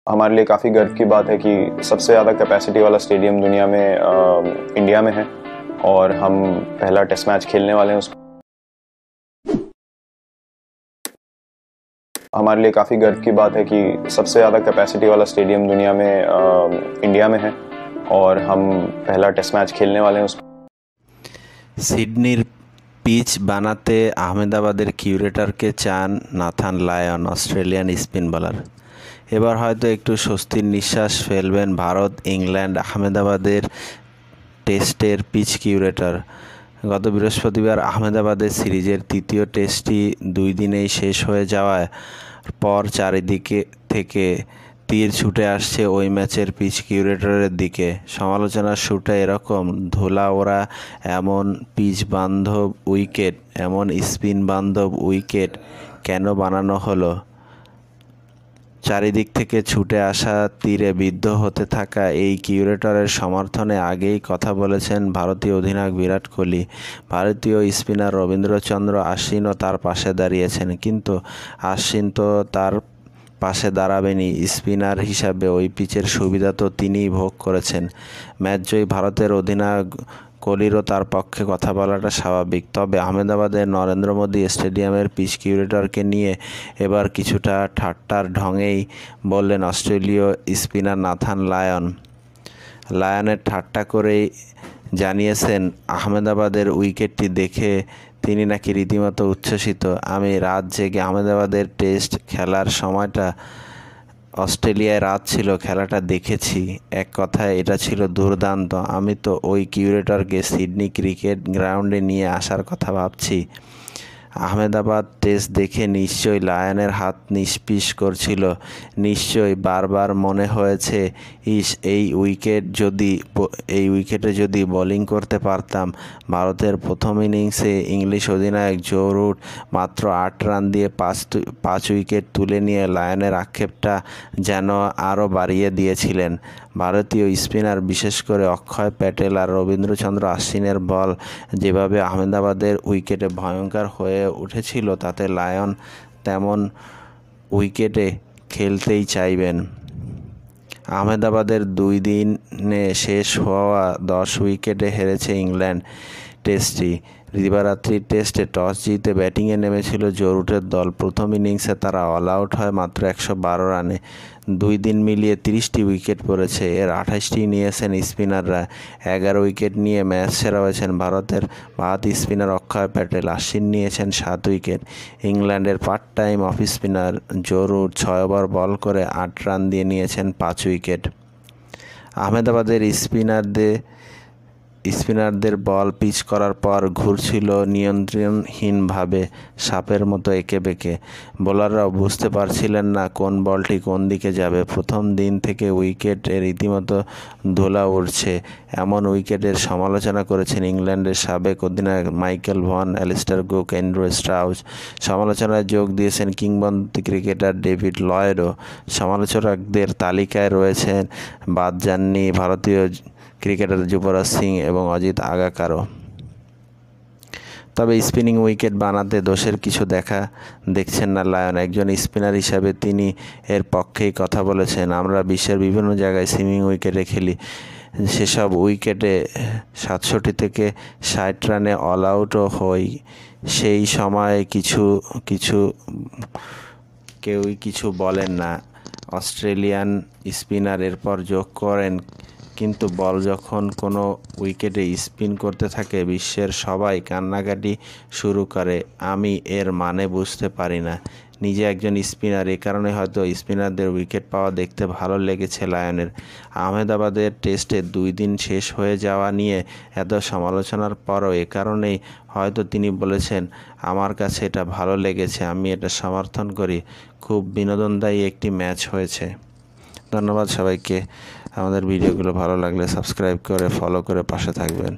हमारे लिए काफ़ी गर्व की बात है कि सबसे ज़्यादा कैपेसिटी वाला स्टेडियम दुनिया में इंडिया में है और हम पहला टेस्ट मैच खेलने वाले हैं उसमें। हमारे लिए काफ़ी गर्व की बात है कि सबसे ज़्यादा कैपेसिटी वाला स्टेडियम दुनिया में इंडिया में है और हम पहला टेस्ट मैच खेलने वाले हैं उसमें। সিডনির পিচ বানাতে আহমেদাবাদের কিউরেটরকে চান Nathan Lyon, Australian spin bowler. এবার হয়তো একটু স্বস্তির নিঃশ্বাস ফেলবেন ভারত ইংল্যান্ড আহমেদাবাদের টেস্টের পিচ কিউরেটর। গত বৃহস্পতিবার আহমেদাবাদের সিরিজের তৃতীয় টেস্টটি 2 দিনেই শেষ হয়ে যাওয়ার পর চারিদিকে থেকে তীর ছুটে আসছে ওই ম্যাচের পিচ কিউরেটরের দিকে। সমালোচনার শুরুটা এরকম, ধুলা ওরা এমন পিচ বান্ধব উইকেট, এমন স্পিন বান্ধব উইকেট কেন বানানো হলো? চারিদিক থেকে ছুটে আসা তীরে বিদ্ধ হতে থাকা এই কিউরেটরের সমর্থনে আগেই কথা বলেছেন ভারতীয় অধিনায়ক বিরাট কোহলি। ভারতীয় স্পিনার রবীন্দ্রচন্দ্র আশ্বিনও তার পাশে দাঁড়িয়েছেন, কিন্তু আশ্বিন তো তার পাশে দাঁড়াবেনই, স্পিনার হিসাবে ওই পিচের সুবিধা তো তিনিই ভোগ করেছেন। ম্যাচজয়ী ভারতের অধিনায়ক কোহলিরও তার পক্ষে কথা বলাটা স্বাভাবিক। তবে আহমেদাবাদের নরেন্দ্র মোদী স্টেডিয়ামের পিচ কিউরেটরকে নিয়ে এবার কিছুটা ঠাট্টার ঢঙেই বললেন অস্ট্রেলীয় স্পিনার নাথান লায়ন। লায়নের ঠাট্টা করেই জানিয়েছেন আহমেদাবাদের উইকেটটি দেখে তিনি নাকি রীতিমতো উচ্ছ্বসিত। আমি রাত জেগে আহমেদাবাদের টেস্ট খেলার সময়টা অস্ট্রেলিয়ায় রাত ছিল, খেলাটা দেখেছি। এক কথায় এটা ছিল দুর্দান্ত। আমি তো ওই কিউরেটরকে সিডনি ক্রিকেট গ্রাউন্ডে নিয়ে আসার কথা ভাবছি। আহমেদাবাদ টেস্ট দেখে নিশ্চয়ই লায়নের হাত নিষ্পিস করছিল, নিশ্চয়ই বারবার মনে হয়েছে, ইস এই উইকেটে যদি বোলিং করতে পারতাম। ভারতের প্রথম ইনিংসে ইংলিশ অধিনায়ক জো রুট মাত্র 8 রান দিয়ে 5 উইকেট তুলে নিয়ে লায়নের আক্ষেপটা যেন আরও বাড়িয়ে দিয়েছিলেন। ভারতীয় স্পিনার বিশেষ করে অক্ষয় প্যাটেল আর রবীন্দ্রচন্দ্র আশ্বিনের বল যেভাবে আহমেদাবাদের উইকেটে ভয়ঙ্কর হয়ে উঠেছিল, তাতে লায়ন তেমন উইকেটে খেলতেই চাইবেন। আহমেদাবাদের 2 দিনে শেষ হওয়া 10 উইকেটে হেরেছে ইংল্যান্ড টেস্টটি। দিবারাত্রির টেস্টে টস জিতে ব্যাটিংয়ে নেমেছিল জো রুটের দল। প্রথম ইনিংসে তারা অল আউট হয় মাত্র 112 রানে। 2 দিন মিলিয়ে 30টি উইকেট পড়েছে, এর 28টি নিয়েছেন স্পিনাররা। 11 উইকেট নিয়ে ম্যাচ সেরা হয়েছেন ভারতের বাঁহাতি স্পিনার অক্ষয় প্যাটেল। আশ্বিন নিয়েছেন 7 উইকেট। ইংল্যান্ডের part time off spinner Joe Root 6 over bowl করে 8 রান দিয়ে নিয়েছেন 5 উইকেট। আহমেদাবাদের স্পিনারদের বল পিচ করার পর ঘুরছিল নিয়ন্ত্রণহীনভাবে, সাপের মতো এঁকে বেঁকে। বোলাররাও বুঝতে পারছিলেন না কোন বলটি কোন দিকে যাবে। প্রথম দিন থেকে উইকেটে রীতিমতো ধুলা উড়ছে, এমন উইকেটের সমালোচনা করেছেন ইংল্যান্ডের সাবেক অধিনায়ক Michael Vaughan, Alastair Cook, Andrew Strauss. সমালোচনায় যোগ দিয়েছেন কিংবদন্তি ক্রিকেটার ডেভিড লয়েডও। সমালোচকদের তালিকায় রয়েছেন, বাদ যাননি ভারতীয় ক্রিকেটার যুবরাজ সিং এবং অজিত আগাকারও। তবে স্পিনিং উইকেট বানাতে দোষের কিছু দেখছেন না লায়ন। একজন স্পিনার হিসাবে তিনি এর পক্ষেই কথা বলেছেন। আমরা বিশ্বের বিভিন্ন জায়গায় স্পিনিং উইকেটে খেলি, সেসব উইকেটে 67 থেকে 60 রানে অল আউটও হই। সেই সময় কেউই কিছু বলেন না। অস্ট্রেলিয়ান স্পিনার এরপর যোগ করেন, কিন্তু বল যখন কোনো উইকেটে স্পিন করতে থাকে বিশ্বের সবাই কান্নাকাটি শুরু করে। আমি এর মানে বুঝতে পারি না। নিজে একজন স্পিনার, এ কারণে হয়তো স্পিনারদের উইকেট পাওয়া দেখতে ভালো লেগেছে লায়নের। আহমেদাবাদের টেস্টে 2 দিন শেষ হয়ে যাওয়া নিয়ে এত সমালোচনার পরও এ কারণেই হয়তো তিনি বলেছেন, আমার কাছে এটা ভালো লেগেছে, আমি এটা সমর্থন করি। খুব বিনোদনদায়ী একটি ম্যাচ হয়েছে। ধন্যবাদ সবাইকে। আমাদের ভিডিওগুলো ভালো লাগলে সাবস্ক্রাইব করে ফলো করে পাশে থাকবেন।